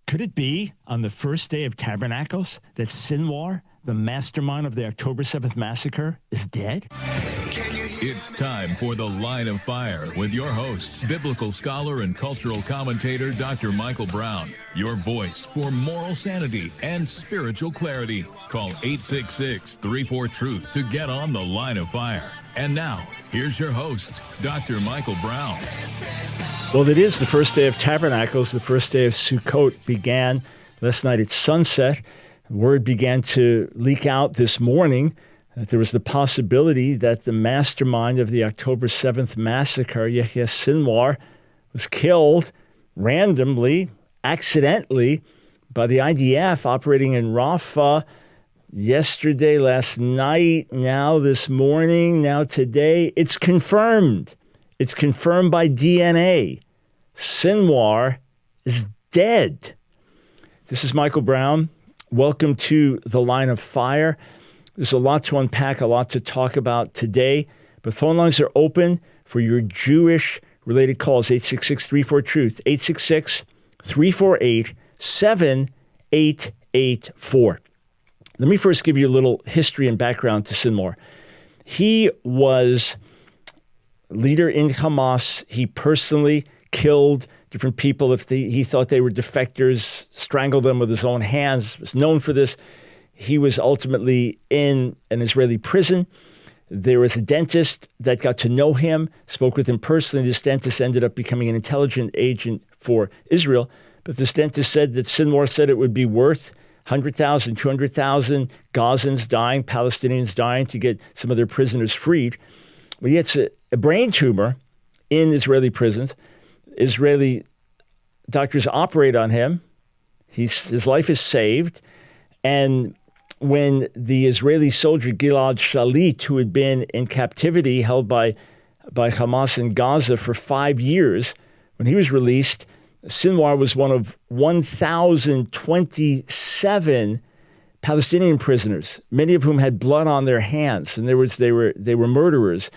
Could it be on the first day of Tabernacles that Sinwar, the mastermind of the October 7th massacre, is dead? It's time for The Line of Fire with your host, biblical scholar and cultural commentator, Dr. Michael Brown. Your voice for moral sanity and spiritual clarity. Call 866-34-TRUTH to get on The Line of Fire. And now, here's your host, Dr. Michael Brown. Well, it is the first day of Tabernacles. The first day of Sukkot began last night at sunset. Word began to leak out this morning that there was the possibility that the mastermind of the October 7th massacre, Yahya Sinwar, was killed randomly, accidentally, by the IDF operating in Rafah yesterday, last night, now this morning, now today. It's confirmed. It's confirmed by DNA. Sinwar is dead. This is Michael Brown. Welcome to The Line of Fire. There's a lot to unpack, a lot to talk about today, but phone lines are open for your Jewish-related calls, 866-34-TRUTH, 866-348-7884. Let me first give you a little history and background to Sinwar. He was leader in Hamas. He personally killed different people if he thought they were defectors, strangled them with his own hands, was known for this. He was ultimately in an Israeli prison. There was a dentist that got to know him, spoke with him personally. This dentist ended up becoming an intelligence agent for Israel. But this dentist said that Sinwar said it would be worth 100,000, 200,000 Gazans dying, Palestinians dying to get some of their prisoners freed. Well, he gets a brain tumor in Israeli prisons. Israeli doctors operate on him. His life is saved. And when the Israeli soldier Gilad Shalit, who had been in captivity held by Hamas in Gaza for 5 years, when he was released, Sinwar was one of 1,027 Palestinian prisoners, many of whom had blood on their hands, and they were murderers.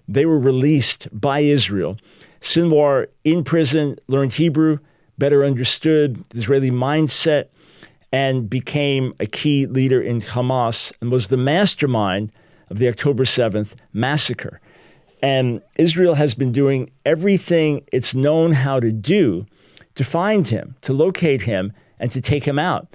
They were released by Israel. Sinwar, in prison, learned Hebrew, better understood the Israeli mindset, and became a key leader in Hamas and was the mastermind of the October 7th massacre. And Israel has been doing everything it's known how to do to find him, to locate him, and to take him out.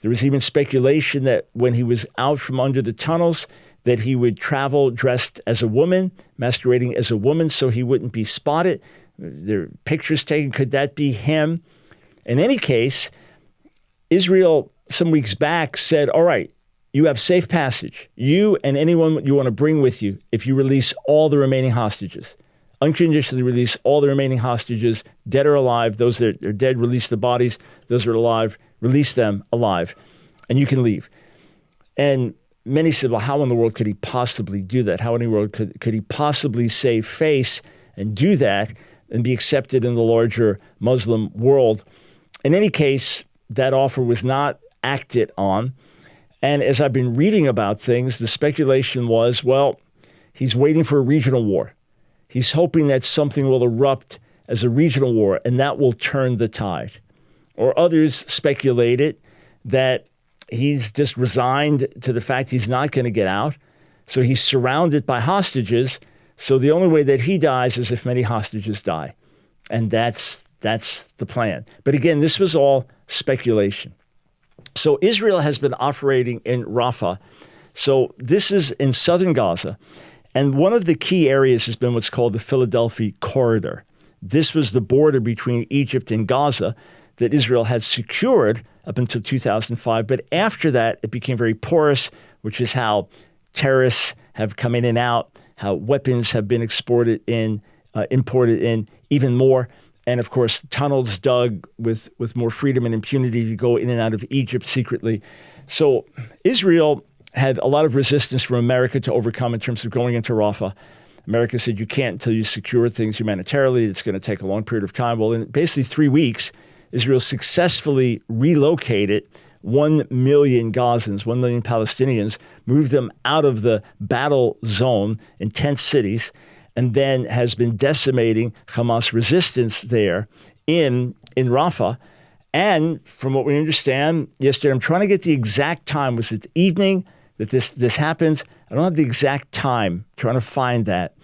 There was even speculation that when he was out from under the tunnels, that he would travel dressed as a woman, masquerading as a woman so he wouldn't be spotted. There are pictures taken. Could that be him? In any case, Israel, some weeks back, said, all right, you have safe passage. You and anyone you want to bring with you if you release all the remaining hostages. Unconditionally release all the remaining hostages, dead or alive. Those that are dead, release the bodies. Those that are alive, release them alive. And you can leave. And many said, well, how in the world could he possibly do that? How in the world could he possibly save face and do that and be accepted in the larger Muslim world? In any case, that offer was not acted on. And as I've been reading about things, the speculation was, well, he's waiting for a regional war. He's hoping that something will erupt as a regional war, and that will turn the tide. Or others speculated that he's just resigned to the fact he's not going to get out. So he's surrounded by hostages. So the only way that he dies is if many hostages die. And that's the plan. But again, this was all speculation. So Israel has been operating in Rafah. So this is in southern Gaza. And one of the key areas has been what's called the Philadelphia Corridor. This was the border between Egypt and Gaza that Israel had secured up until 2005. But after that, it became very porous, which is how terrorists have come in and out, how weapons have been imported in even more. And of course, tunnels dug with more freedom and impunity to go in and out of Egypt secretly. So Israel had a lot of resistance from America to overcome in terms of going into Rafah. America said, you can't until you secure things humanitarily. It's going to take a long period of time. Well, in basically 3 weeks, Israel successfully relocated 1 million Gazans, 1 million Palestinians, moved them out of the battle zone in tent cities, and then has been decimating Hamas resistance there in Rafah. And from what we understand yesterday, I'm trying to get the exact time. Was it the evening that this happens? I don't have the exact time. I'm trying to find that.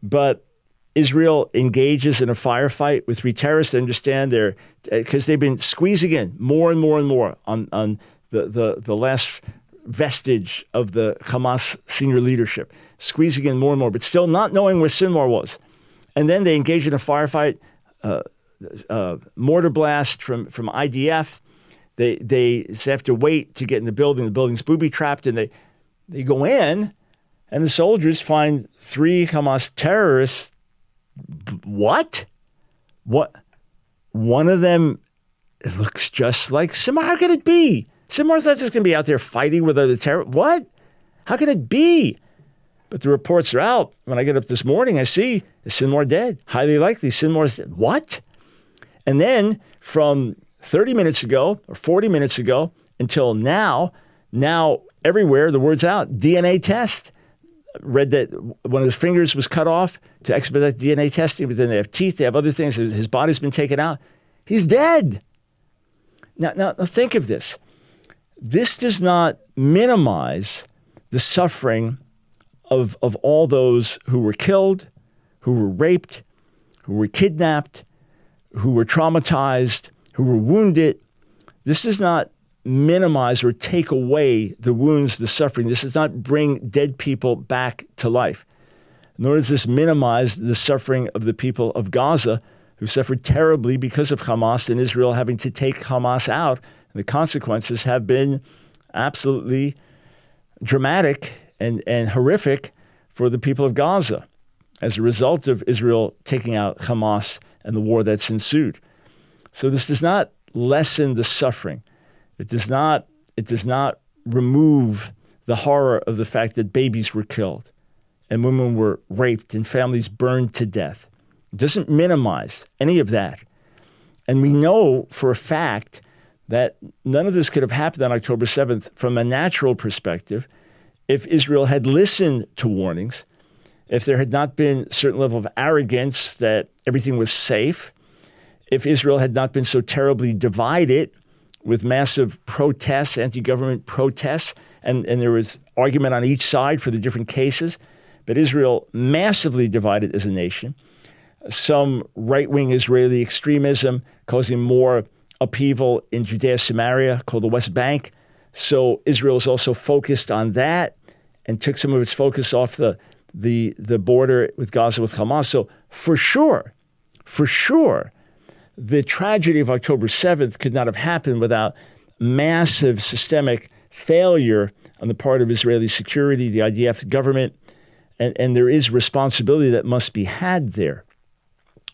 But Israel engages in a firefight with three terrorists. I understand because they've been squeezing in more and more and more on the last vestige of the Hamas senior leadership, squeezing in more and more, but still not knowing where Sinwar was. And then they engage in a firefight, mortar blast from IDF. They have to wait to get in the building. The building's booby-trapped, and they go in, and the soldiers find three Hamas terrorists. What? One of them looks just like Sinwar. How could it be? Sinwar's not just going to be out there fighting with other terrorists. What? How can it be? But the reports are out. When I get up this morning, I see, is Sinwar dead? Highly likely Sinwar's dead. What? And then from 30 minutes ago or 40 minutes ago until now everywhere the word's out, DNA test. Read that one of his fingers was cut off to expedite DNA testing, but then they have teeth, they have other things. His body's been taken out. He's dead. Now think of this. This does not minimize the suffering of all those who were killed, who were raped, who were kidnapped, who were traumatized, who were wounded. This does not minimize or take away the wounds, the suffering. This does not bring dead people back to life. Nor does this minimize the suffering of the people of Gaza, who suffered terribly because of Hamas and Israel having to take Hamas out. And the consequences have been absolutely dramatic and horrific for the people of Gaza as a result of Israel taking out Hamas and the war that's ensued. So this does not lessen the suffering. It does not remove the horror of the fact that babies were killed and women were raped and families burned to death. It doesn't minimize any of that. And we know for a fact that none of this could have happened on October 7th from a natural perspective if Israel had listened to warnings, if there had not been a certain level of arrogance that everything was safe, if Israel had not been so terribly divided with massive protests, anti-government protests, and there was argument on each side for the different cases, but Israel massively divided as a nation. Some right-wing Israeli extremism causing more upheaval in Judea, Samaria, called the West Bank. So Israel is also focused on that and took some of its focus off the border with Gaza with Hamas. So for sure, the tragedy of October 7th could not have happened without massive systemic failure on the part of Israeli security, the IDF government, and there is responsibility that must be had there.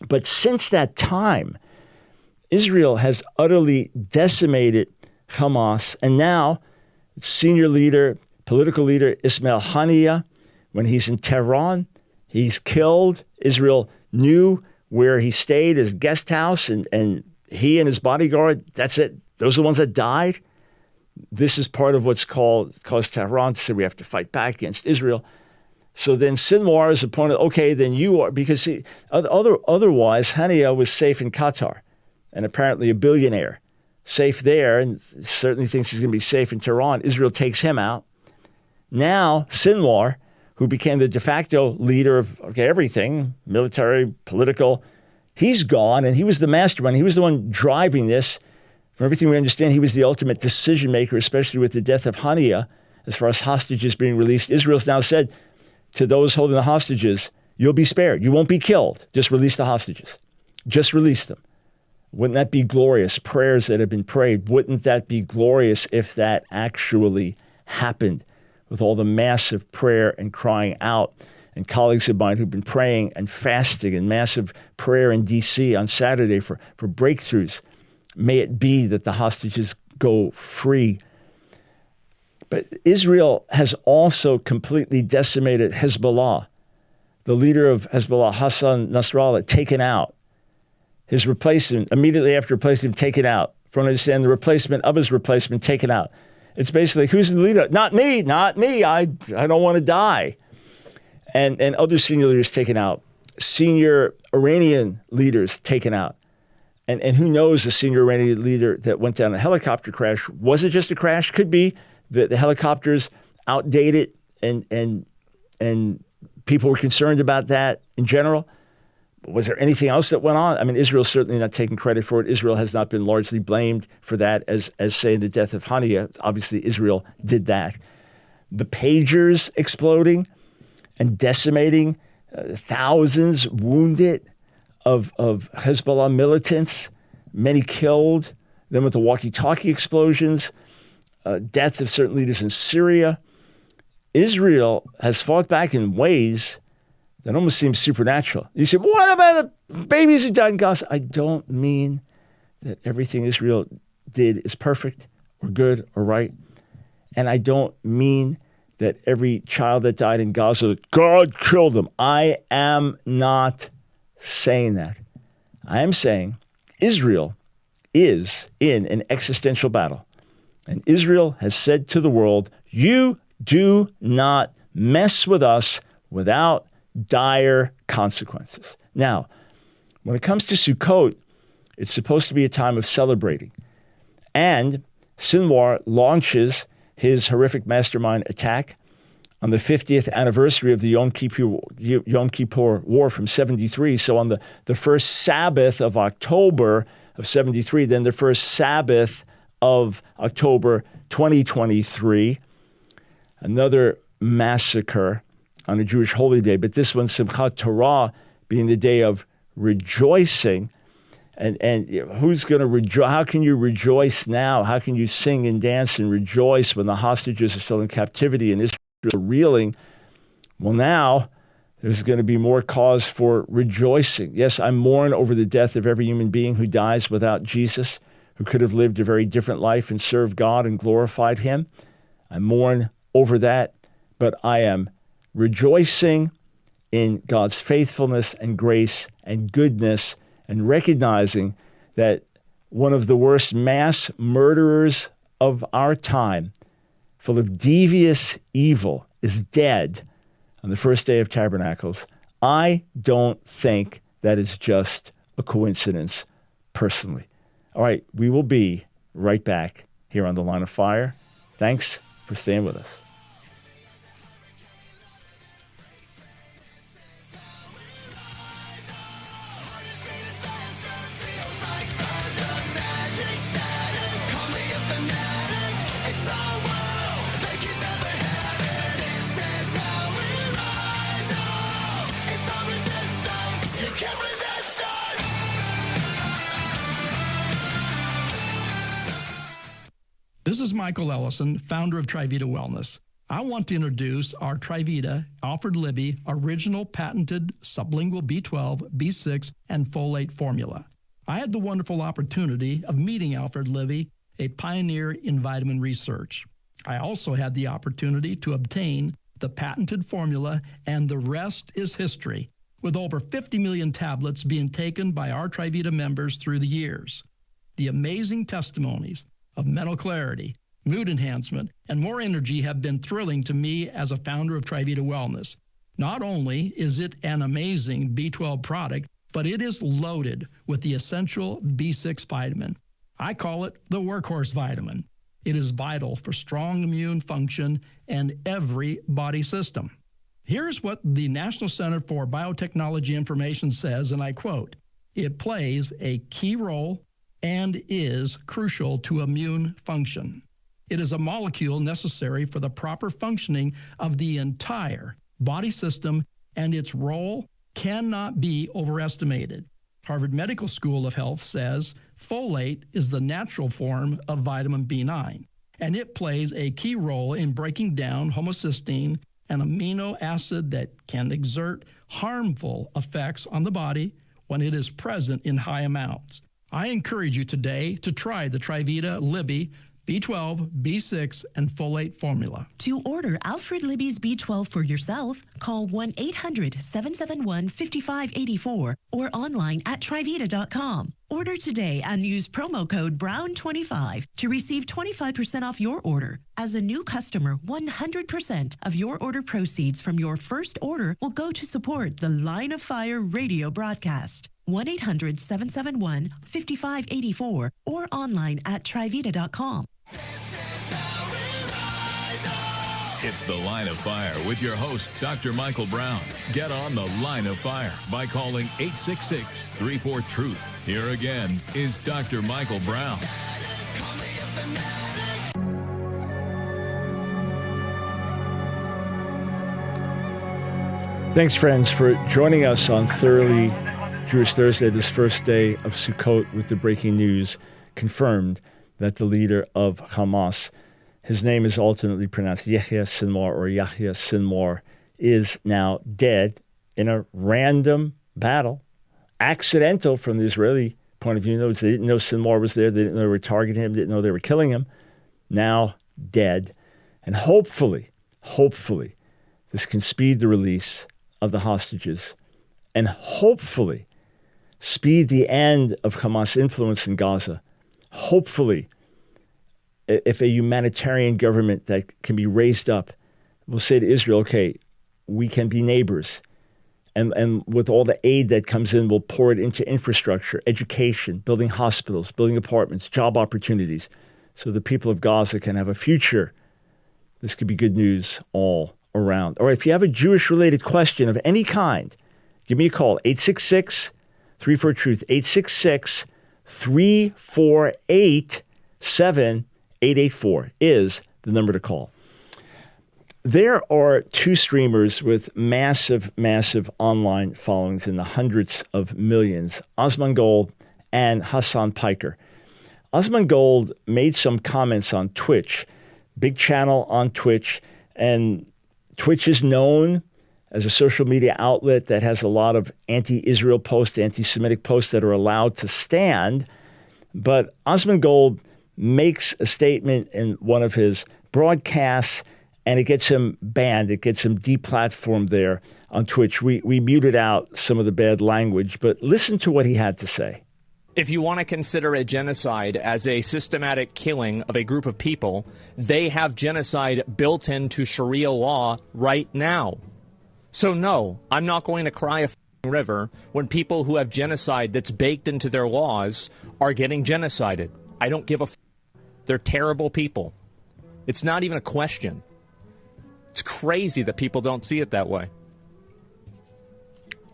But since that time, Israel has utterly decimated Hamas, and now senior leader, political leader Ismail Haniyeh, when he's in Tehran, he's killed. Israel knew where he stayed, his guest house, and he and his bodyguard, that's it. Those are the ones that died. This is part of what's caused Tehran to say we have to fight back against Israel. So then Sinwar's opponent, okay, then you are, because otherwise Haniyeh was safe in Qatar and apparently a billionaire, safe there, and certainly thinks he's going to be safe in Tehran. Israel takes him out. Now Sinwar, who became the de facto leader of everything, military, political, he's gone, and he was the mastermind. He was the one driving this. From everything we understand, he was the ultimate decision maker, especially with the death of Haniyeh, as far as hostages being released. Israel's now said to those holding the hostages, you'll be spared. You won't be killed. Just release the hostages. Just release them. Wouldn't that be glorious? Prayers that have been prayed. Wouldn't that be glorious if that actually happened with all the massive prayer and crying out? And colleagues of mine who've been praying and fasting and massive prayer in D.C. on Saturday for breakthroughs. May it be that the hostages go free. But Israel has also completely decimated Hezbollah. The leader of Hezbollah, Hassan Nasrallah, taken out. His replacement, immediately after replacing him, taken out. From what I understand, the replacement of his replacement taken out. It's basically, who's the leader? Not me. I don't want to die. And other senior leaders taken out. Senior Iranian leaders taken out. And who knows, the senior Iranian leader that went down in a helicopter crash, was it just a crash? Could be that the helicopter's outdated and people were concerned about that in general. Was there anything else that went on? I mean, Israel's certainly not taking credit for it. Israel has not been largely blamed for that, as say in the death of Hania. Obviously, Israel did that. The pagers exploding and decimating thousands wounded of Hezbollah militants, many killed. Then with the walkie-talkie explosions, death of certain leaders in Syria. Israel has fought back in ways that almost seem supernatural. You say, what about the babies who died in Gaza? I don't mean that everything Israel did is perfect or good or right. And I don't mean that every child that died in Gaza, God killed them. I am not saying that. I am saying Israel is in an existential battle. And Israel has said to the world, you do not mess with us without dire consequences. Now, when it comes to Sukkot, it's supposed to be a time of celebrating. And Sinwar launches his horrific mastermind attack on the 50th anniversary of the Yom Kippur War from 73. So on the first Sabbath of October of 73, then the first Sabbath of October 2023, another massacre on a Jewish holy day, but this one, Simchat Torah, being the day of rejoicing. And who's going to rejoice? How can you rejoice now? How can you sing and dance and rejoice when the hostages are still in captivity and Israel is reeling? Well, now there's going to be more cause for rejoicing. Yes, I mourn over the death of every human being who dies without Jesus, who could have lived a very different life and served God and glorified him. I mourn over that, but I am rejoicing in God's faithfulness and grace and goodness, and recognizing that one of the worst mass murderers of our time, full of devious evil, is dead on the first day of Tabernacles. I don't think that is just a coincidence, personally. All right, we will be right back here on The Line of Fire. Thanks for staying with us. This is Michael Ellison, founder of Trivita Wellness. I want to introduce our Trivita Alfred Libby original patented sublingual B12, B6, and folate formula. I had the wonderful opportunity of meeting Alfred Libby, a pioneer in vitamin research. I also had the opportunity to obtain the patented formula, and the rest is history, with over 50 million tablets being taken by our Trivita members through the years. The amazing testimonies of mental clarity, mood enhancement, and more energy have been thrilling to me as a founder of Trivita Wellness. Not only is it an amazing B12 product, but it is loaded with the essential B6 vitamin. I call it the workhorse vitamin. It is vital for strong immune function and every body system. Here's what the National Center for Biotechnology Information says, and I quote, "It plays a key role and is crucial to immune function. It is a molecule necessary for the proper functioning of the entire body system, and its role cannot be overestimated." Harvard Medical School of Health says folate is the natural form of vitamin B9, and it plays a key role in breaking down homocysteine, an amino acid that can exert harmful effects on the body when it is present in high amounts. I encourage you today to try the Trivita Libby B12, B6, and folate formula. To order Alfred Libby's B12 for yourself, call 1-800-771-5584 or online at Trivita.com. Order today and use promo code BROWN25 to receive 25% off your order. As a new customer, 100% of your order proceeds from your first order will go to support the Line of Fire radio broadcast. 1-800-771-5584 or online at trivita.com. It's The Line of Fire with your host, Dr. Michael Brown. Get on The Line of Fire by calling 866-34-TRUTH. Here again is Dr. Michael Brown. Thanks, friends, for joining us on Thoroughly Jewish Thursday, this first day of Sukkot, with the breaking news confirmed that the leader of Hamas, his name is alternately pronounced Yahya Sinwar or Yahya Sinwar, is now dead in a random battle, accidental from the Israeli point of view. They didn't know Sinwar was there. They didn't know they were targeting him. They didn't know they were killing him. Now dead. And hopefully, this can speed the release of the hostages and hopefully speed the end of Hamas influence in Gaza. Hopefully, if a humanitarian government that can be raised up will say to Israel, okay, we can be neighbors. And with all the aid that comes in, we'll pour it into infrastructure, education, building hospitals, building apartments, job opportunities, so the people of Gaza can have a future. This could be good news all around. Or if you have a Jewish-related question of any kind, give me a call, 866-34-TRUTH, 866-348-7884 is the number to call. There are two streamers with massive online followings in the hundreds of millions, Asmongold and Hasan Piker. Asmongold made some comments on Twitch, big channel on Twitch, and Twitch is known as a social media outlet that has a lot of anti-Israel posts, anti-Semitic posts that are allowed to stand. But Asmongold makes a statement in one of his broadcasts, and it gets him banned. It gets him deplatformed there on Twitch. We muted out some of the bad language, but listen to what he had to say. If you want to consider a genocide as a systematic killing of a group of people, they have genocide built into Sharia law right now. So no, I'm not going to cry a river when people who have genocide that's baked into their laws are getting genocided. I don't give a They're terrible people. It's not even a question. It's crazy that people don't see it that way.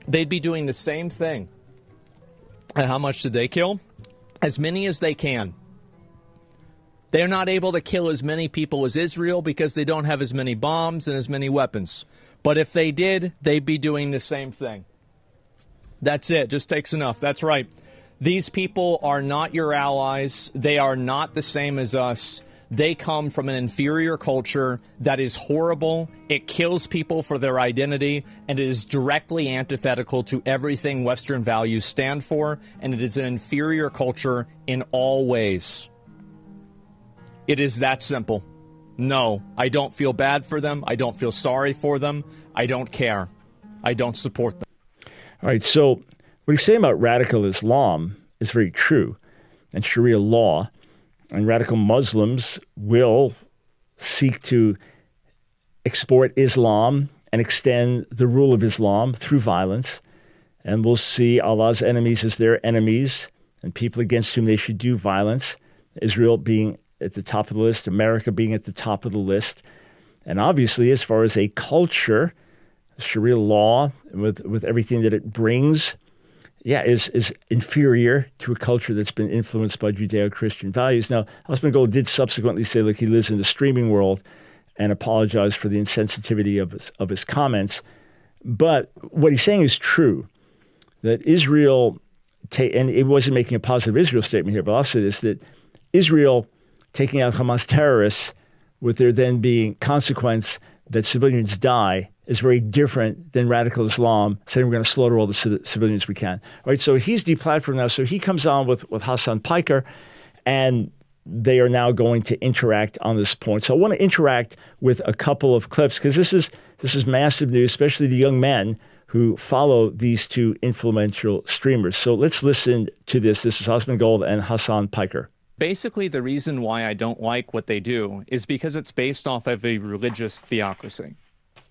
They'd be doing the same thing. And how much did they kill? As many as they can. They're not able to kill as many people as Israel because they don't have as many bombs and as many weapons. But if they did, they'd be doing the same thing. That's it. Just takes enough. That's right. These people are not your allies. They are not the same as us. They come from an inferior culture that is horrible. It kills people for their identity, and it is directly antithetical to everything Western values stand for, and it is an inferior culture in all ways. It is that simple. No, I don't feel bad for them. I don't feel sorry for them. I don't care. I don't support them. All right, so what he's saying about radical Islam is very true, and Sharia law. And radical Muslims will seek to export Islam and extend the rule of Islam through violence. And we'll see Allah's enemies as their enemies and people against whom they should do violence. Israel being at the top of the list, America being at the top of the list. And obviously, as far as a culture, Sharia law, with everything that it brings, is inferior to a culture that's been influenced by Judeo-Christian values. Now, Asmongold did subsequently say, look, he lives in the streaming world and apologized for the insensitivity of his comments. But what he's saying is true, that Israel, and it wasn't making a positive Israel statement here, but I'll say this, that Israel taking out Hamas terrorists with there then being consequence that civilians die is very different than radical Islam saying we're going to slaughter all the civilians we can. All right, so he's deplatformed now. So he comes on with Hasan Piker, and they are now going to interact on this point. So I want to interact with a couple of clips because this is massive news, especially the young men who follow these two influential streamers. So let's listen to this. This is Asmongold and Hasan Piker. Basically, the reason why I don't like what they do is because it's based off of a religious theocracy.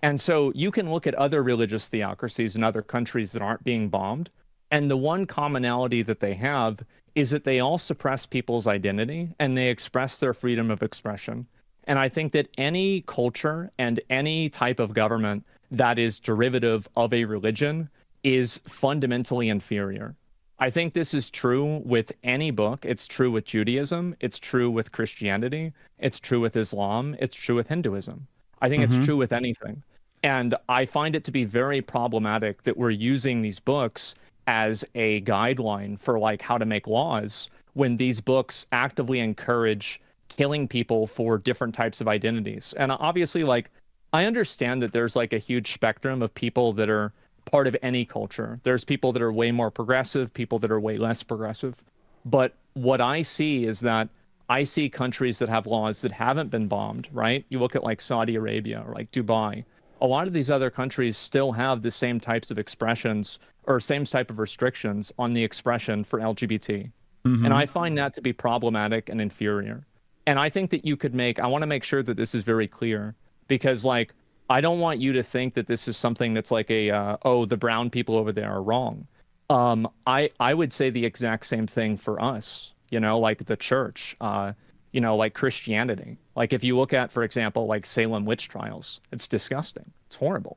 And so you can look at other religious theocracies in other countries that aren't being bombed, And the one commonality that they have is that they all suppress people's identity and they express their freedom of expression. And I think that any culture and any type of government that is derivative of a religion is fundamentally inferior. I think this is true with any book. It's true with Judaism. It's true with Christianity. It's true with Islam. It's true with Hinduism. I think it's true with anything. And I find it to be very problematic that we're using these books as a guideline for like how to make laws when these books actively encourage killing people for different types of identities. And obviously, like, I understand that there's like a huge spectrum of people that are part of any culture. There's people that are way more progressive, people that are way less progressive. But what I see is that I see countries that have laws that haven't been bombed, right? You look at like Saudi Arabia or like Dubai. A lot of these other countries still have the same types of expressions or same type of restrictions on the expression for LGBT. And I find that to be problematic and inferior. And I think that you could I want to make sure that this is very clear, because like, I don't want you to think that this is something that's like the brown people over there are wrong. I would say the exact same thing for us, like the church, like Christianity. Like if you look at, for example, like Salem witch trials, it's disgusting. It's horrible.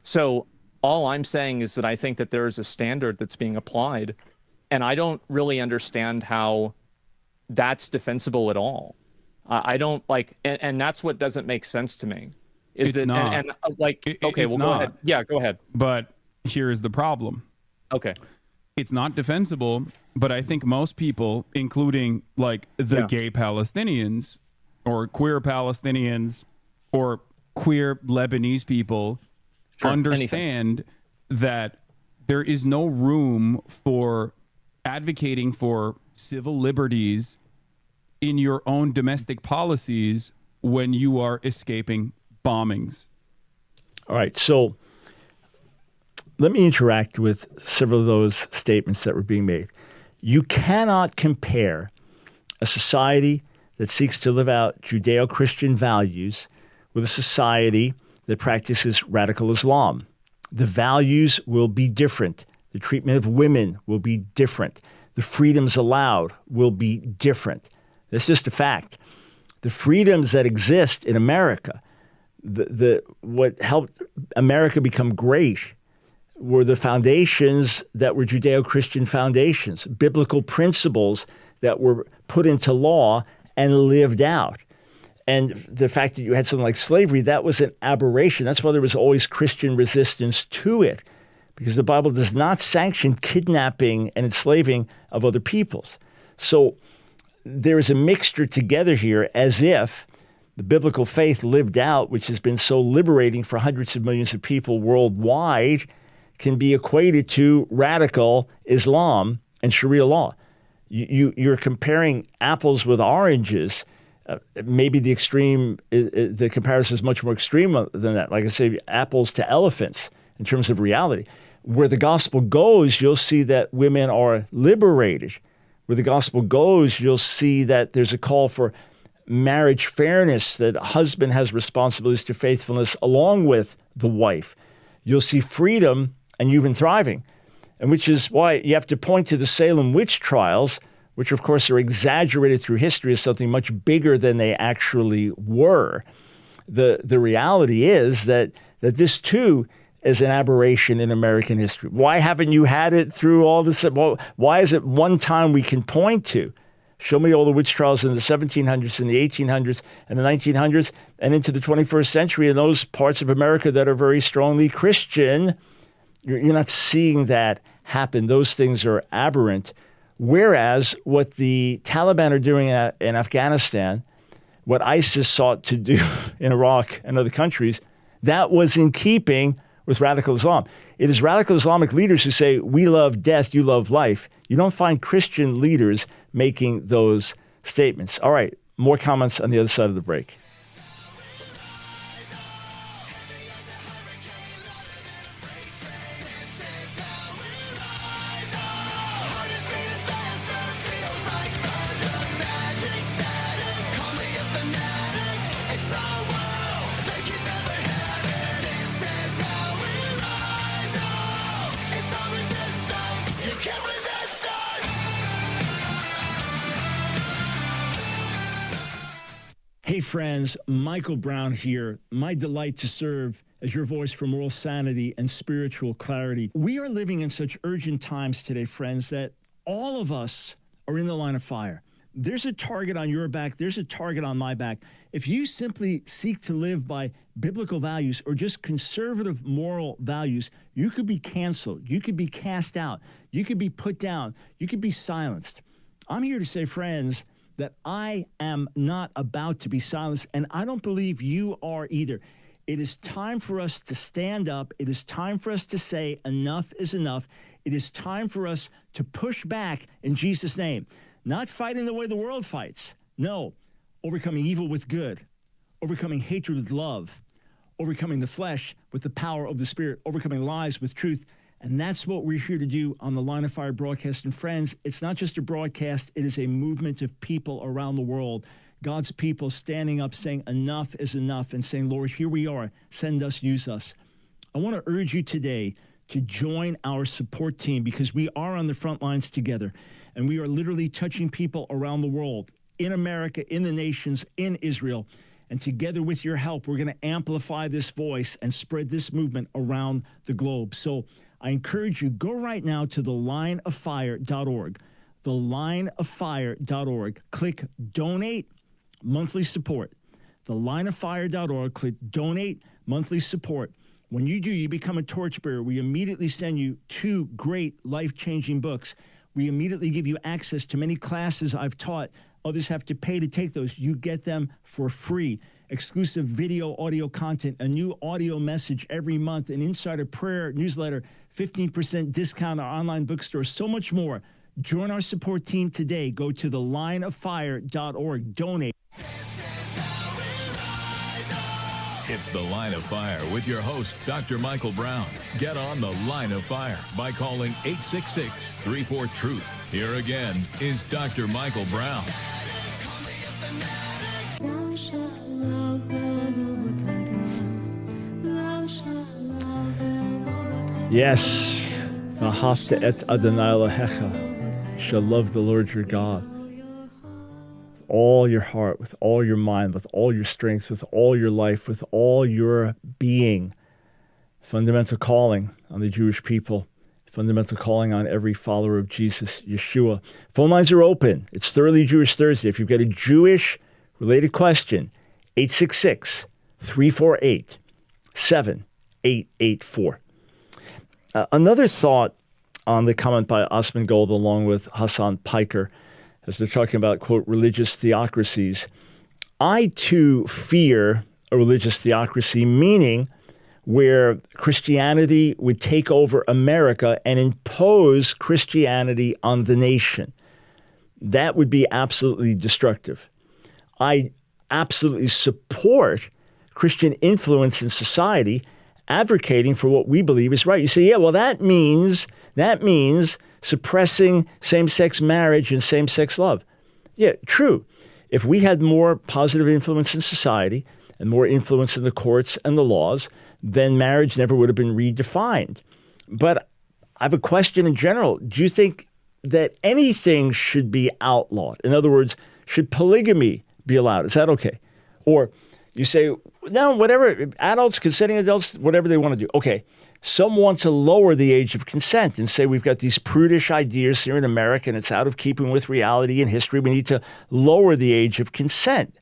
So all I'm saying is that I think that there is a standard that's being applied, and I don't really understand how that's defensible at all. I don't like, and that's what doesn't make sense to me. Is it's that not. And like, okay, well, go ahead. Yeah, go ahead. But here's the problem. Okay. It's not defensible, but I think most people, including like the gay Palestinians or queer Palestinians or queer Lebanese people, understand that there is no room for advocating for civil liberties in your own domestic policies when you are escaping bombings. All right, so let me interact with several of those statements that were being made. You cannot compare a society that seeks to live out Judeo-Christian values with a society that practices radical Islam. The values will be different. The treatment of women will be different. The freedoms allowed will be different. That's just a fact. The freedoms that exist in America, what helped America become great were the foundations that were Judeo-Christian foundations, biblical principles that were put into law and lived out. And the fact that you had something like slavery, that was an aberration. That's why there was always Christian resistance to it, because the Bible does not sanction kidnapping and enslaving of other peoples. So there is a mixture together here as if the biblical faith lived out, which has been so liberating for hundreds of millions of people worldwide, can be equated to radical Islam and Sharia law. You're comparing apples with oranges. Maybe the comparison is much more extreme than that. Like I say, apples to elephants in terms of reality. Where the gospel goes, you'll see that women are liberated. Where the gospel goes, you'll see that there's a call for marriage fairness, that a husband has responsibilities to faithfulness along with the wife. You'll see freedom and you've been thriving. And which is why you have to point to the Salem witch trials, which of course are exaggerated through history as something much bigger than they actually were. The reality is that this too is an aberration in American history. Why haven't you had it through all this? Why is it one time we can point to? Show me all the witch trials in the 1700s and the 1800s and the 1900s and into the 21st century in those parts of America that are very strongly Christian. You're not seeing that happen. Those things are aberrant. Whereas what the Taliban are doing in Afghanistan, what ISIS sought to do in Iraq and other countries, that was in keeping with radical Islam. It is radical Islamic leaders who say, we love death, you love life. You don't find Christian leaders making those statements. All right, more comments on the other side of the break. Hey friends, Michael Brown here. My delight to serve as your voice for moral sanity and spiritual clarity. We are living in such urgent times today, friends, that all of us are in the line of fire. There's a target on your back. There's a target on my back. If you simply seek to live by biblical values or just conservative moral values, you could be canceled. You could be cast out. You could be put down. You could be silenced. I'm here to say, friends, that I am not about to be silenced, and I don't believe you are either. It is time for us to stand up. It is time for us to say enough is enough. It is time for us to push back in Jesus' name. Not fighting the way the world fights. No, overcoming evil with good, overcoming hatred with love, overcoming the flesh with the power of the Spirit, overcoming lies with truth. And that's what we're here to do on the Line of Fire broadcast. And friends, it's not just a broadcast, it is a movement of people around the world. God's people standing up saying enough is enough and saying, Lord, here we are, send us, use us. I want to urge you today to join our support team because we are on the front lines together. And we are literally touching people around the world, in America, in the nations, in Israel. And together with your help, we're going to amplify this voice and spread this movement around the globe. So I encourage you, go right now to thelineoffire.org, thelineoffire.org. Click Donate Monthly Support. Thelineoffire.org, click Donate Monthly Support. When you do, you become a torchbearer. We immediately send you 2 great life-changing books. We immediately give you access to many classes I've taught. Others have to pay to take those. You get them for free. Exclusive video, audio content, a new audio message every month, an insider prayer newsletter, 15% discount on our online bookstore, so much more. Join our support team today. Go to thelineoffire.org. Donate. It's The Line of Fire with your host, Dr. Michael Brown. Get on The Line of Fire by calling 866-34-TRUTH. Here again is Dr. Michael Brown. Yes, v'ahavta et Adonai Elohecha. You shall love the Lord your God with all your heart, with all your mind, with all your strength, with all your life, with all your being. Fundamental calling on the Jewish people. Fundamental calling on every follower of Jesus, Yeshua. Phone lines are open. It's Thoroughly Jewish Thursday. If you've got a Jewish-related question, 866-348-7884. Another thought on the comment by Asmongold along with Hasan Piker, as they're talking about, quote, religious theocracies. I, too, fear a religious theocracy, meaning where Christianity would take over America and impose Christianity on the nation. That would be absolutely destructive. I absolutely support Christian influence in society, advocating for what we believe is right. You say, yeah, well, that means suppressing same-sex marriage and same-sex love. Yeah, true. If we had more positive influence in society and more influence in the courts and the laws, then marriage never would have been redefined. But I have a question in general. Do you think that anything should be outlawed? In other words, should polygamy be allowed? Is that okay? Or you say, no, whatever, adults, consenting adults, whatever they want to do. Okay, some want to lower the age of consent and say we've got these prudish ideas here in America and it's out of keeping with reality and history. We need to lower the age of consent.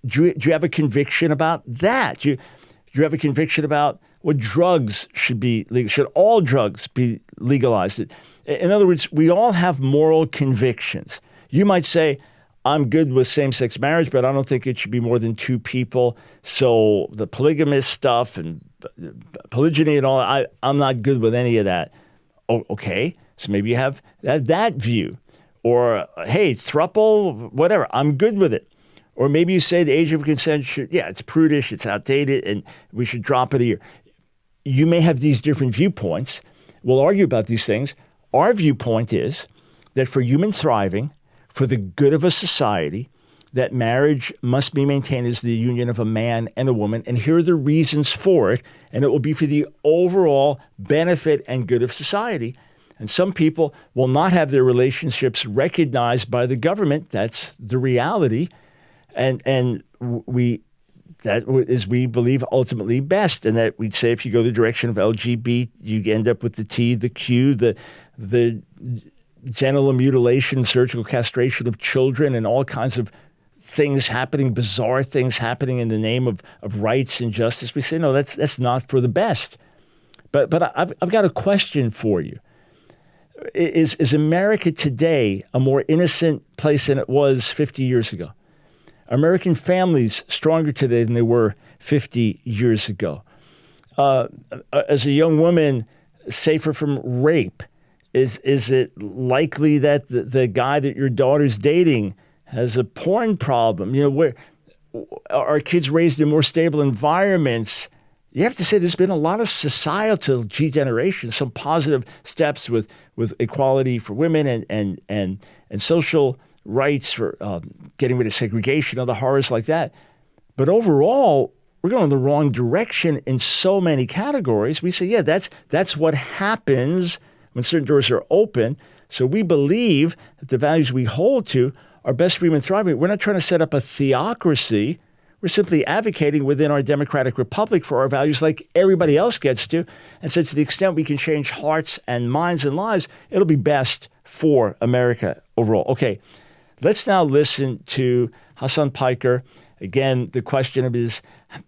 Do you have a conviction about that? Do you have a conviction about what drugs should be legal? Should all drugs be legalized? In other words, we all have moral convictions. You might say, I'm good with same-sex marriage, but I don't think it should be more than 2 people. So the polygamous stuff and polygyny and all, I'm not good with any of that. Oh, okay, so maybe you have that view. Or, hey, throuple, whatever, I'm good with it. Or maybe you say the age of consent should, it's prudish, it's outdated, and we should drop it a year. You may have these different viewpoints. We'll argue about these things. Our viewpoint is that for human thriving, for the good of a society, that marriage must be maintained as the union of a man and a woman. And here are the reasons for it. And it will be for the overall benefit and good of society. And some people will not have their relationships recognized by the government. That's the reality. and that is, we believe, ultimately best, and that we'd say if you go the direction of LGBT, you end up with the T, the Q, the genital mutilation, surgical castration of children, and all kinds of things happening, bizarre things happening in the name of rights and justice. We say, no, that's not for the best. But I've got a question for you. Is America today a more innocent place than it was 50 years ago? American families stronger today than they were 50 years ago? As a young woman, safer from rape? Is it likely that the guy that your daughter's dating has a porn problem? Where are kids raised in more stable environments? You have to say there's been a lot of societal degeneration, some positive steps with equality for women and social rights for getting rid of segregation, other horrors like that. But overall, we're going in the wrong direction in so many categories. We say, yeah, that's what happens when certain doors are open. So we believe that the values we hold to are best for human thriving. We're not trying to set up a theocracy. We're simply advocating within our democratic republic for our values like everybody else gets to. And so to the extent we can change hearts and minds and lives, it'll be best for America overall. Okay, let's now listen to Hasan Piker. Again, the question is,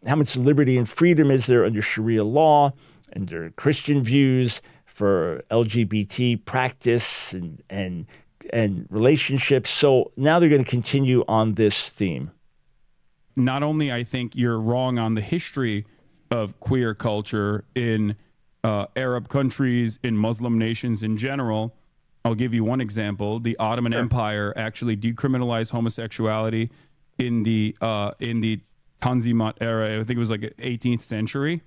how much liberty and freedom is there under Sharia law, under Christian views, for LGBT practice and relationships? So now they're going to continue on this theme. Not only I think you're wrong on the history of queer culture in Arab countries, in Muslim nations in general. I'll give you one example. The Ottoman Empire actually decriminalized homosexuality in the Tanzimat era. I think it was like 18th century.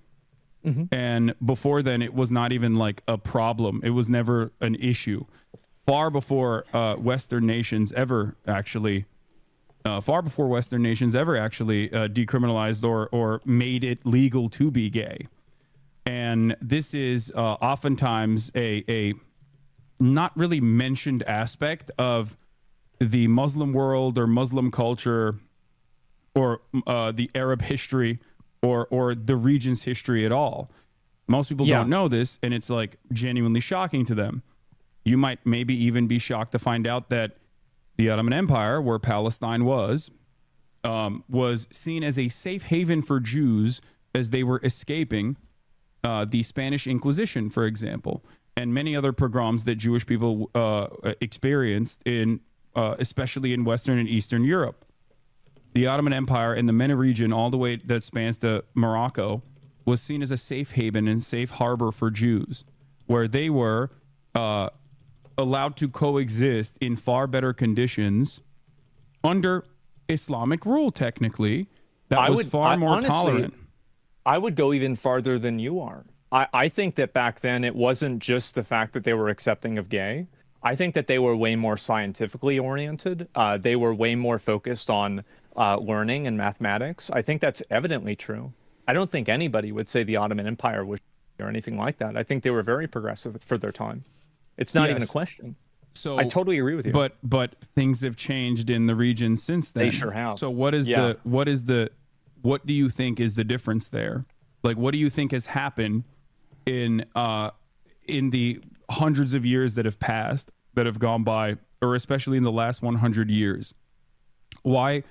Mm-hmm. And before then, it was not even like a problem. It was never an issue. Far before Western nations ever actually decriminalized or made it legal to be gay. And this is oftentimes a not really mentioned aspect of the Muslim world or Muslim culture or the Arab history or the region's history at all. Most people don't know this, and it's like genuinely shocking to them. You might maybe even be shocked to find out that the Ottoman Empire, where Palestine was seen as a safe haven for Jews as they were escaping the Spanish Inquisition, for example, and many other pogroms that Jewish people experienced in, especially in Western and Eastern Europe. The Ottoman Empire in the MENA region, all the way that spans to Morocco, was seen as a safe haven and safe harbor for Jews, where they were allowed to coexist in far better conditions under Islamic rule, technically. That was far more tolerant. I would go even farther than you are. I think that back then it wasn't just the fact that they were accepting of gay. I think that they were way more scientifically oriented. They were way more focused on learning and mathematics. I think that's evidently true. I don't think anybody would say the Ottoman Empire was or anything like that. I think they were very progressive for their time. It's not even a question. So I totally agree with you. But things have changed in the region since then. They sure have. So what do you think is the difference there? Like, what do you think has happened in the hundreds of years that have passed, that have gone by, or especially in the last 100 years? Why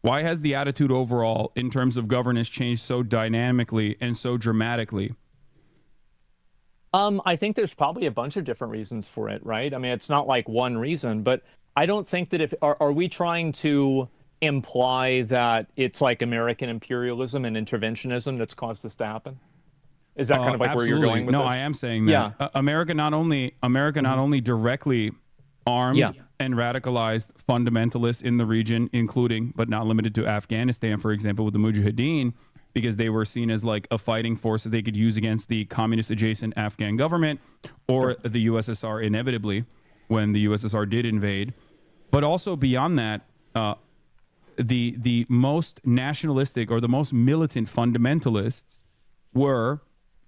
has the attitude overall in terms of governance changed so dynamically and so dramatically? I think there's probably a bunch of different reasons for it, right? I mean, it's not like one reason, but I don't think that are we trying to imply that it's like American imperialism and interventionism that's caused this to happen? Is that kind of like absolutely. Where you're going with this? No, I am saying that. Yeah. America not only directly armed and radicalized fundamentalists in the region, including but not limited to Afghanistan, for example, with the Mujahideen, because they were seen as like a fighting force that they could use against the communist-adjacent Afghan government or the USSR inevitably when the USSR did invade. But also beyond that, the most nationalistic or the most militant fundamentalists were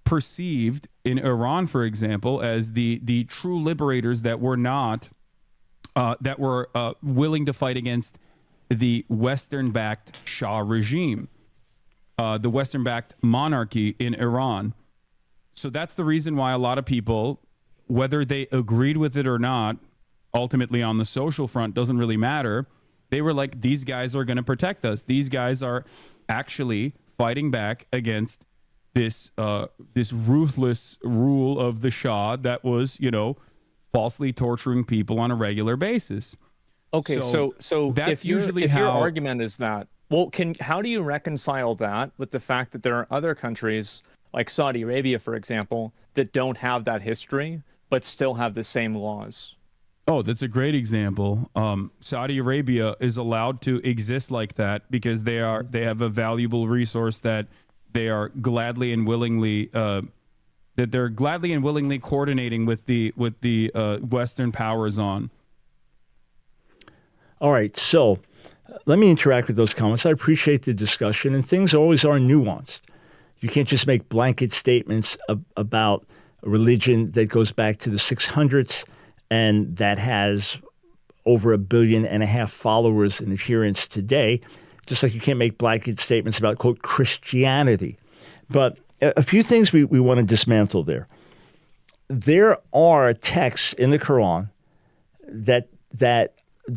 perceived in Iran, for example, as the true liberators that were not willing to fight against the Western-backed Shah regime, the Western-backed monarchy in Iran. So that's the reason why a lot of people, whether they agreed with it or not, ultimately on the social front, doesn't really matter. They were like, these guys are going to protect us. These guys are actually fighting back against this ruthless rule of the Shah that was, falsely torturing people on a regular basis. Okay, so that's if your argument is that, well, how do you reconcile that with the fact that there are other countries like Saudi Arabia, for example, that don't have that history but still have the same laws? Oh, that's a great example. Saudi Arabia is allowed to exist like that because they have a valuable resource that they are gladly and willingly coordinating with the Western powers on. All right, so let me interact with those comments. I appreciate the discussion, and things always are nuanced. You can't just make blanket statements about a religion that goes back to the 600s and that has over 1.5 billion followers and adherents today, just like you can't make blanket statements about, quote, Christianity. But a few things we want to dismantle there. There are texts in the Quran that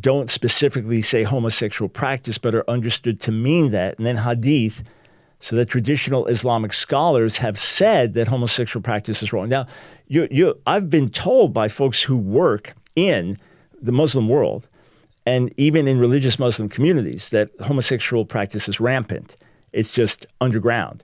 don't specifically say homosexual practice, but are understood to mean that, and then hadith, so that traditional Islamic scholars have said that homosexual practice is wrong. Now, I've been told by folks who work in the Muslim world and even in religious Muslim communities that homosexual practice is rampant. It's just underground.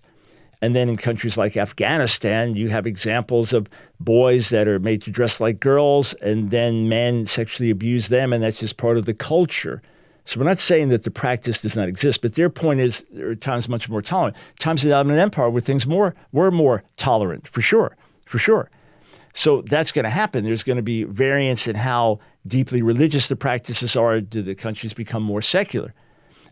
And then in countries like Afghanistan, you have examples of boys that are made to dress like girls and then men sexually abuse them, and that's just part of the culture. So we're not saying that the practice does not exist, but their point is there are times much more tolerant. Times in the Ottoman Empire where things were more tolerant, for sure. So that's going to happen. There's going to be variance in how deeply religious the practices are. Do the countries become more secular?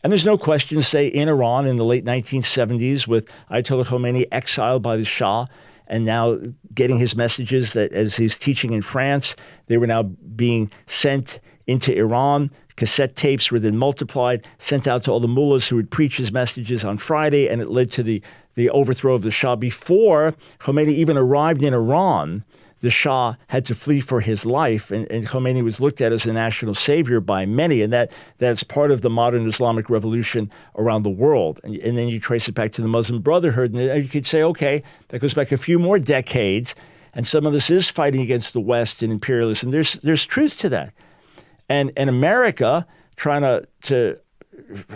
And there's no question, say, in Iran in the late 1970s with Ayatollah Khomeini exiled by the Shah and now getting his messages that as he's teaching in France, they were now being sent into Iran. Cassette tapes were then multiplied, sent out to all the mullahs who would preach his messages on Friday, and it led to the overthrow of the Shah. Before Khomeini even arrived in Iran, the Shah had to flee for his life, and Khomeini was looked at as a national savior by many, and that's part of the modern Islamic revolution around the world. And then you trace it back to the Muslim Brotherhood, and you could say, okay, that goes back a few more decades, and some of this is fighting against the West and imperialism. There's truth to that. And America trying to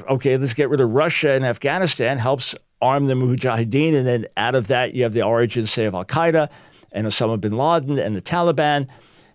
let's get rid of Russia and Afghanistan helps arm the Mujahideen, and then out of that you have the origins, say, of Al-Qaeda and Osama bin Laden and the Taliban.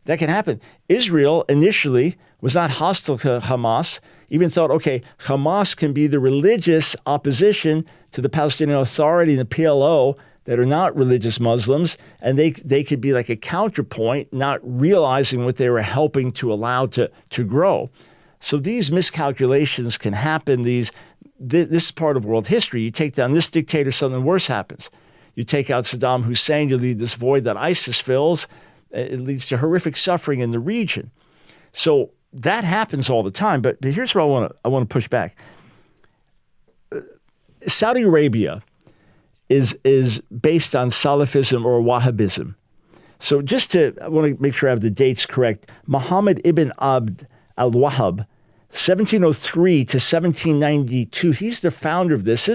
That can happen. Israel initially was not hostile to Hamas, even thought, okay, Hamas can be the religious opposition to the Palestinian Authority and the PLO that are not religious Muslims, and they could be like a counterpoint, not realizing what they were helping to allow to grow. So these miscalculations can happen. This is part of world history. You take down this dictator, something worse happens. You take out Saddam Hussein, you leave this void that ISIS fills. It leads to horrific suffering in the region. So that happens all the time. But here's where I want to push back. Saudi Arabia is based on Salafism or Wahhabism. So I want to make sure I have the dates correct. Muhammad ibn Abd al-Wahhab, 1703 to 1792. He's the founder of this.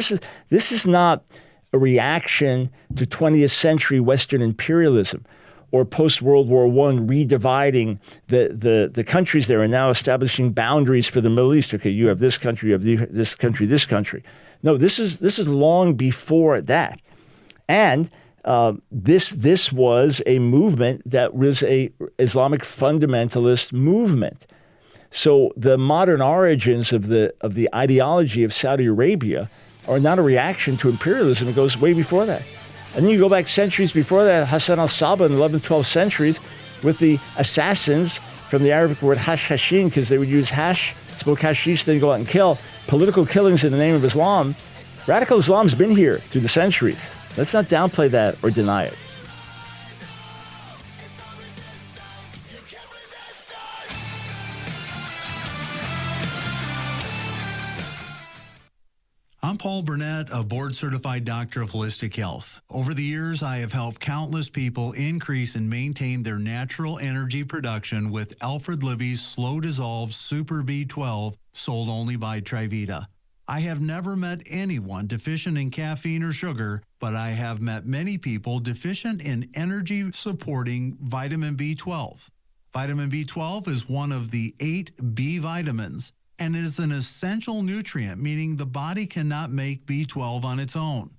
This is not a reaction to 20th century Western imperialism or post-World War I redividing the countries there and now establishing boundaries for the Middle East. Okay, you have this country, you have this country, this country. No, this is long before that. And this was a movement that was a Islamic fundamentalist movement. So the modern origins of the ideology of Saudi Arabia are not a reaction to imperialism. It goes way before that. And then you go back centuries before that, Hassan al-Sabah in the 11th, 12th centuries with the assassins from the Arabic word hashin, because they would use hash, smoke hashish, then go out and kill. Political killings in the name of Islam. Radical Islam's been here through the centuries. Let's not downplay that or deny it. Paul Burnett, a board-certified doctor of holistic health. Over the years, I have helped countless people increase and maintain their natural energy production with Alfred Libby's slow-dissolve Super B12, sold only by Trivita. I have never met anyone deficient in caffeine or sugar, but I have met many people deficient in energy-supporting vitamin B12. Vitamin B12 is one of the 8 B vitamins and is an essential nutrient, meaning the body cannot make B12 on its own.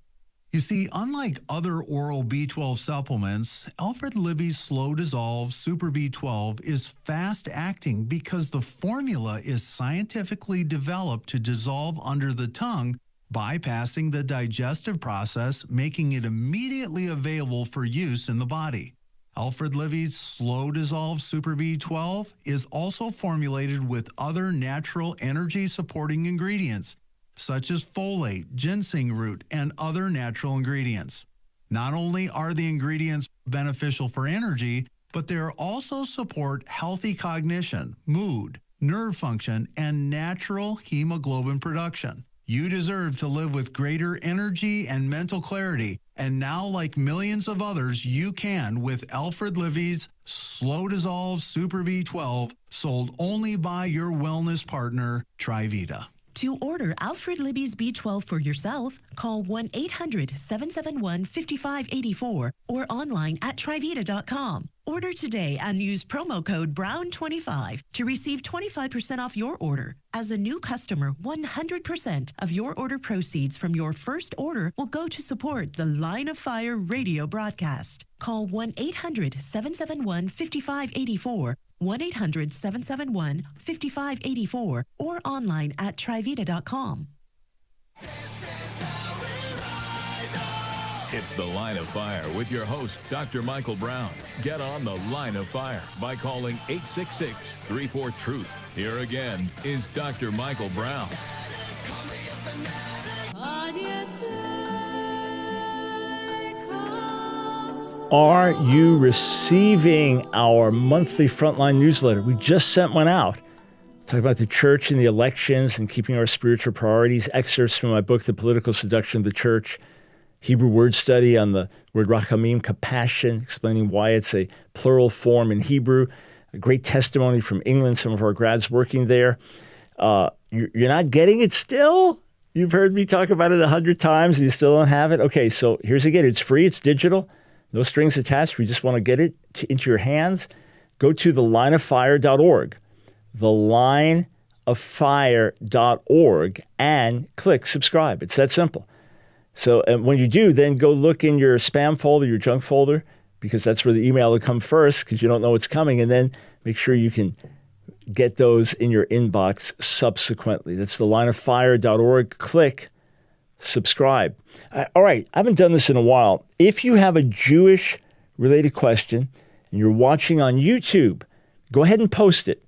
You see, unlike other oral B12 supplements, Alfred Libby's Slow Dissolve Super B12 is fast-acting because the formula is scientifically developed to dissolve under the tongue, bypassing the digestive process, making it immediately available for use in the body. Alfred Libby's Slow Dissolve Super B12 is also formulated with other natural energy-supporting ingredients, such as folate, ginseng root, and other natural ingredients. Not only are the ingredients beneficial for energy, but they also support healthy cognition, mood, nerve function, and natural hemoglobin production. You deserve to live with greater energy and mental clarity, and now, like millions of others, you can with Alfred Libby's Slow Dissolve Super B12, sold only by your wellness partner, Trivita. To order Alfred Libby's B12 for yourself, call 1-800-771-5584 or online at Trivita.com. Order today and use promo code BROWN25 to receive 25% off your order. As a new customer, 100% of your order proceeds from your first order will go to support the Line of Fire radio broadcast. Call 1-800-771-5584, 1-800-771-5584, or online at Trivita.com. It's the Line of Fire with your host, Dr. Michael Brown. Get on the Line of Fire by calling 866-34-TRUTH. Here again is Dr. Michael Brown. Are you receiving our monthly Frontline newsletter? We just sent one out. Talk about the church and the elections and keeping our spiritual priorities. Excerpts from my book, The Political Seduction of the Church. Hebrew word study on the word rachamim, compassion, explaining why it's a plural form in Hebrew. A great testimony from England, some of our grads working there. You're not getting it still? You've heard me talk about it 100 times and you still don't have it? Okay, so here's again. It's free. It's digital. No strings attached. We just want to get it into your hands. Go to thelineoffire.org, thelineoffire.org, and click subscribe. It's that simple. So when you do, then go look in your spam folder, your junk folder, because that's where the email will come first because you don't know what's coming. And then make sure you can get those in your inbox subsequently. That's thelineoffire.org. Click subscribe. All right, I haven't done this in a while. If you have a Jewish-related question and you're watching on YouTube, go ahead and post it.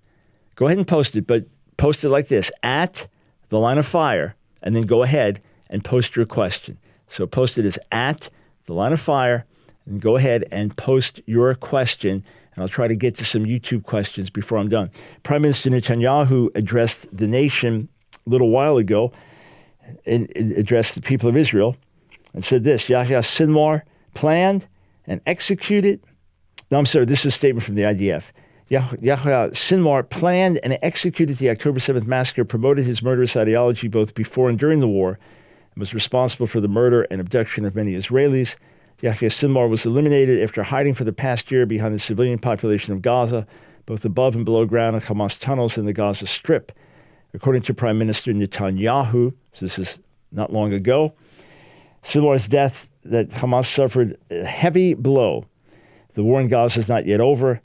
Go ahead and post it, but post it like this, at the Line of Fire, and then go ahead and post your question. So post it as at the Line of Fire, and go ahead and post your question, and I'll try to get to some YouTube questions before I'm done. Prime Minister Netanyahu addressed the nation a little while ago, and addressed the people of Israel, and said this: Yahya Sinwar planned and executed. No, I'm sorry, this is a statement from the IDF. Yahya Sinwar planned and executed the October 7th massacre, promoted his murderous ideology both before and during the war, and was responsible for the murder and abduction of many Israelis. Yahya Sinwar was eliminated after hiding for the past year behind the civilian population of Gaza, both above and below ground in Hamas tunnels in the Gaza Strip. According to Prime Minister Netanyahu, so this is not long ago, Sinwar's death, that Hamas suffered a heavy blow. The war in Gaza is not yet over.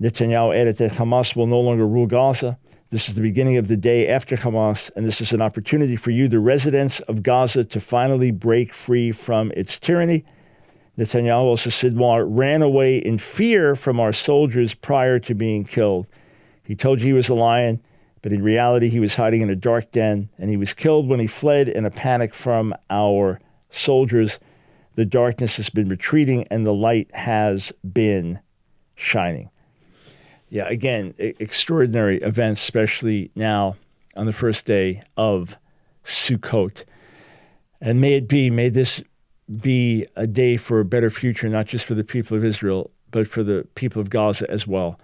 Netanyahu added that Hamas will no longer rule Gaza. This is the beginning of the day after Hamas, and this is an opportunity for you, the residents of Gaza, to finally break free from its tyranny. Netanyahu also said Sinwar ran away in fear from our soldiers prior to being killed. He told you he was a lion, but in reality, he was hiding in a dark den, and he was killed when he fled in a panic from our soldiers. The darkness has been retreating, and the light has been shining. Yeah, again, extraordinary events, especially now on the first day of Sukkot. And may this be a day for a better future, not just for the people of Israel, but for the people of Gaza as well.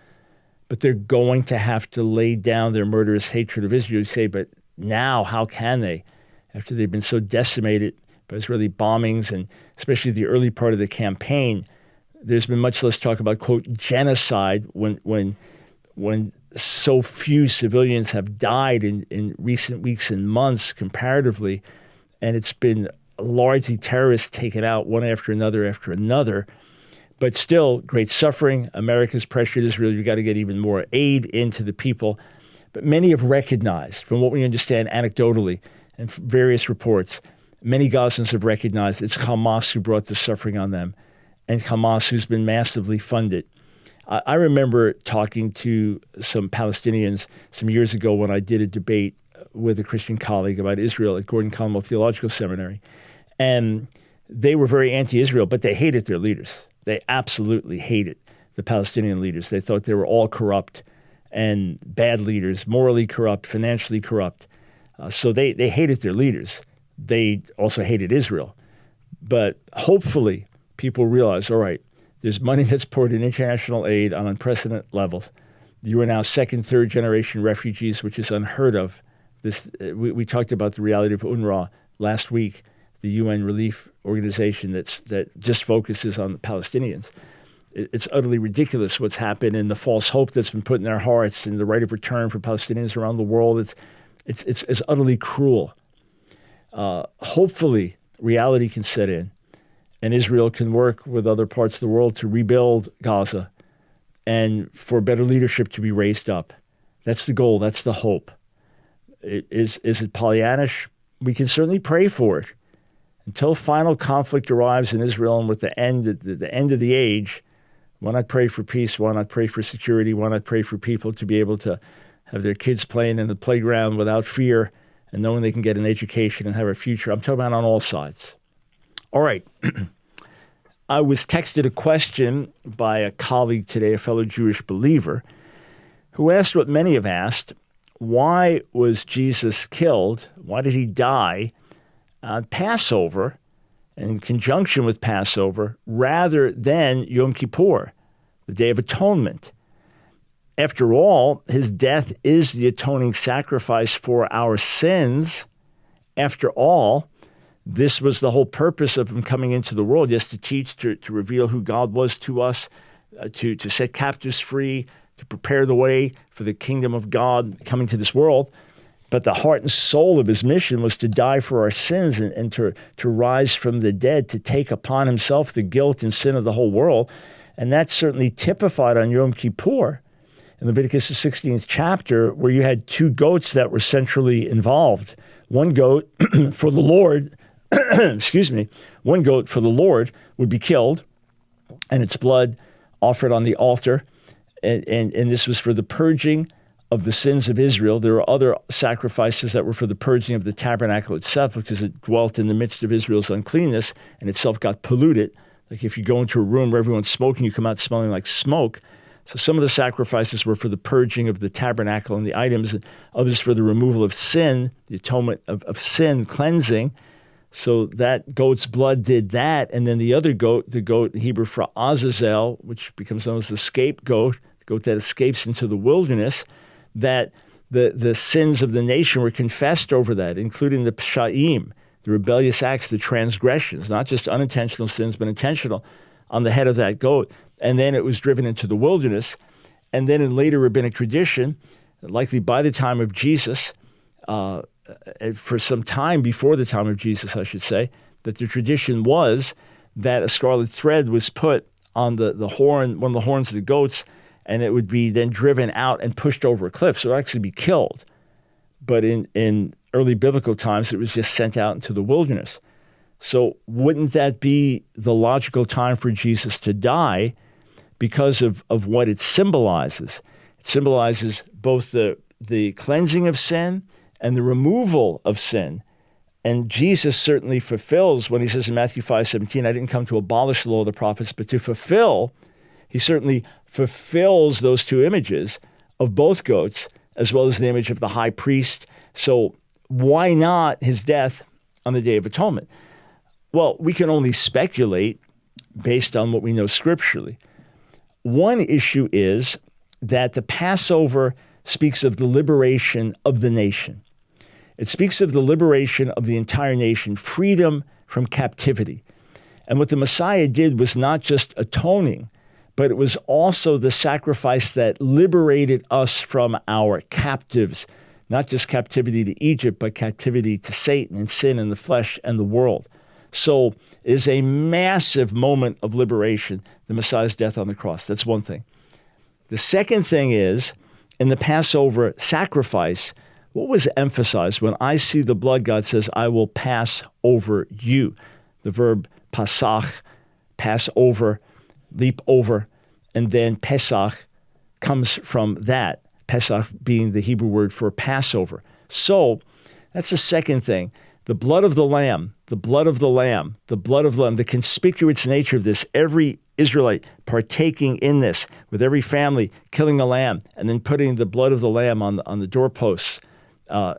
But they're going to have to lay down their murderous hatred of Israel. You say, but now how can they? After they've been so decimated by Israeli bombings, and especially the early part of the campaign, there's been much less talk about, quote, genocide when so few civilians have died in recent weeks and months comparatively, and it's been largely terrorists taken out one after another. But still, great suffering. America's pressured Israel. You've got to get even more aid into the people. But many have recognized, from what we understand anecdotally and from various reports, many Gazans have recognized it's Hamas who brought the suffering on them, and Hamas who's been massively funded. I remember talking to some Palestinians some years ago when I did a debate with a Christian colleague about Israel at Gordon Conwell Theological Seminary. And they were very anti-Israel, but they hated their leaders. They absolutely hated the Palestinian leaders. They thought they were all corrupt and bad leaders, morally corrupt, financially corrupt. So they hated their leaders. They also hated Israel. But hopefully people realize, all right, there's money that's poured in international aid on unprecedented levels. You are now second, third generation refugees, which is unheard of. We talked about the reality of UNRWA last week, the UN relief organization that just focuses on the Palestinians. It's utterly ridiculous what's happened, and the false hope that's been put in their hearts and the right of return for Palestinians around the world. It's utterly cruel. Hopefully, reality can set in, and Israel can work with other parts of the world to rebuild Gaza and for better leadership to be raised up. That's the goal. That's the hope. Is it Pollyannish? We can certainly pray for it. Until final conflict arrives in Israel and with the end of the age, why not pray for peace? Why not pray for security? Why not pray for people to be able to have their kids playing in the playground without fear and knowing they can get an education and have a future? I'm talking about on all sides. All right. I was texted a question by a colleague today, a fellow Jewish believer, who asked what many have asked: why was Jesus killed? Why did he die on Passover, in conjunction with Passover, rather than Yom Kippur, the Day of Atonement? After all, his death is the atoning sacrifice for our sins. After all, this was the whole purpose of him coming into the world, just to teach, to reveal who God was to us, to set captives free, to prepare the way for the kingdom of God coming to this world. But the heart and soul of his mission was to die for our sins and to rise from the dead, to take upon himself the guilt and sin of the whole world. And that's certainly typified on Yom Kippur in Leviticus, the 16th chapter, where you had two goats that were centrally involved. One goat for the Lord, one goat for the Lord would be killed, and its blood offered on the altar. And this was for the purging of the sins of Israel. There were other sacrifices that were for the purging of the tabernacle itself, because it dwelt in the midst of Israel's uncleanness and itself got polluted. Like if you go into a room where everyone's smoking, you come out smelling like smoke. So some of the sacrifices were for the purging of the tabernacle and the items, and others for the removal of sin, the atonement of sin, cleansing. So that goat's blood did that. And then the other goat, the goat in Hebrew for Azazel, which becomes known as the scapegoat, the goat that escapes into the wilderness, that the sins of the nation were confessed over that, including the psha'im, the rebellious acts, the transgressions, not just unintentional sins, but intentional, on the head of that goat. And then it was driven into the wilderness. And then in later rabbinic tradition, likely by the time of Jesus, for some time before the time of Jesus, I should say, that the tradition was that a scarlet thread was put on the horn, one of the horns of the goats, and it would be then driven out and pushed over a cliff. So it would actually be killed. But in early biblical times, it was just sent out into the wilderness. So wouldn't that be the logical time for Jesus to die because of what it symbolizes? It symbolizes both the cleansing of sin and the removal of sin. And Jesus certainly fulfills when he says in Matthew 5:17, I didn't come to abolish the law of the prophets, but to fulfill. He certainly fulfills those two images of both goats, as well as the image of the high priest. So why not his death on the Day of Atonement? Well, we can only speculate based on what we know scripturally. One issue is that the Passover speaks of the liberation of the nation. It speaks of the liberation of the entire nation, freedom from captivity. And what the Messiah did was not just atoning, but it was also the sacrifice that liberated us from our captives, not just captivity to Egypt, but captivity to Satan and sin and the flesh and the world. So it is a massive moment of liberation, the Messiah's death on the cross. That's one thing. The second thing is, in the Passover sacrifice, what was emphasized? When I see the blood, God says, I will pass over you. The verb pasach, pass over, leap over, and then Pesach comes from that, Pesach being the Hebrew word for Passover. So that's the second thing. The blood of the lamb, the blood of the lamb, the blood of the lamb, the conspicuous nature of this, every Israelite partaking in this, with every family killing a lamb and then putting the blood of the lamb on the doorposts of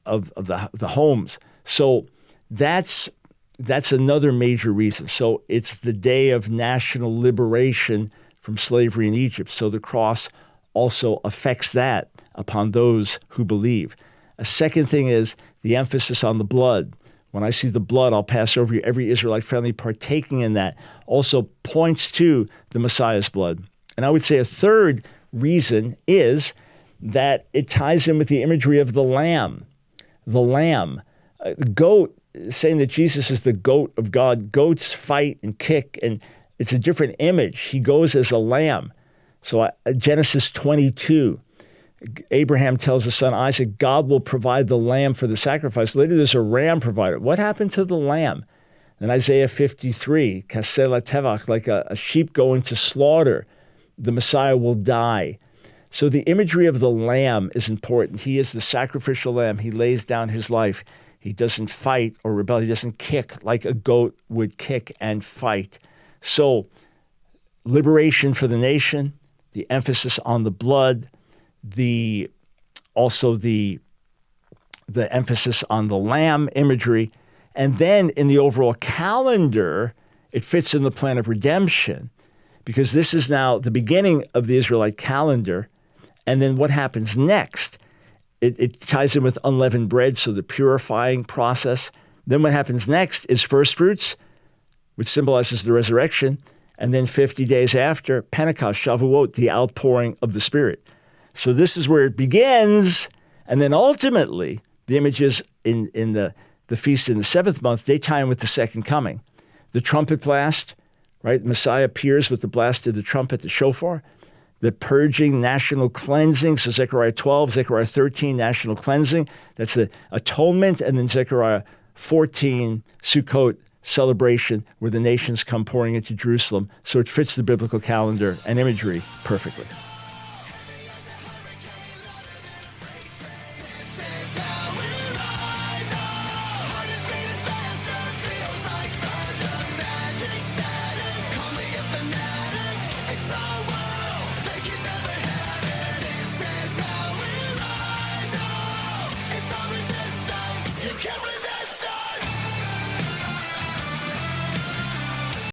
the homes. So that's another major reason. So it's the day of national liberation from slavery in Egypt. So the cross also affects that upon those who believe. A second thing is the emphasis on the blood. When I see the blood, I'll pass over you. Every Israelite family partaking in that also points to the Messiah's blood. And I would say a third reason is that it ties in with the imagery of the lamb. The lamb. The goat, saying that Jesus is the goat of God. Goats fight and kick, and it's a different image. He goes as a lamb. So Genesis 22, Abraham tells his son Isaac, God will provide the lamb for the sacrifice. Later, there's a ram provided. What happened to the lamb? In Isaiah 53, kasela tevach, like a sheep going to slaughter, the Messiah will die. So the imagery of the lamb is important. He is the sacrificial lamb. He lays down his life. He doesn't fight or rebel. He doesn't kick like a goat would kick and fight. So liberation for the nation, the emphasis on the blood, the emphasis on the lamb imagery, and then in the overall calendar, it fits in the plan of redemption, because this is now the beginning of the Israelite calendar, and then what happens next? It ties in with unleavened bread, so the purifying process. Then what happens next is first fruits, which symbolizes the resurrection, and then 50 days after, Pentecost, Shavuot, the outpouring of the Spirit. So this is where it begins, and then ultimately, the images in the feast in the seventh month, they tie in with the second coming. The trumpet blast, right? Messiah appears with the blast of the trumpet, the shofar. The purging, national cleansing. So Zechariah 12, Zechariah 13, national cleansing. That's the atonement. And then Zechariah 14, Sukkot celebration, where the nations come pouring into Jerusalem. So it fits the biblical calendar and imagery perfectly.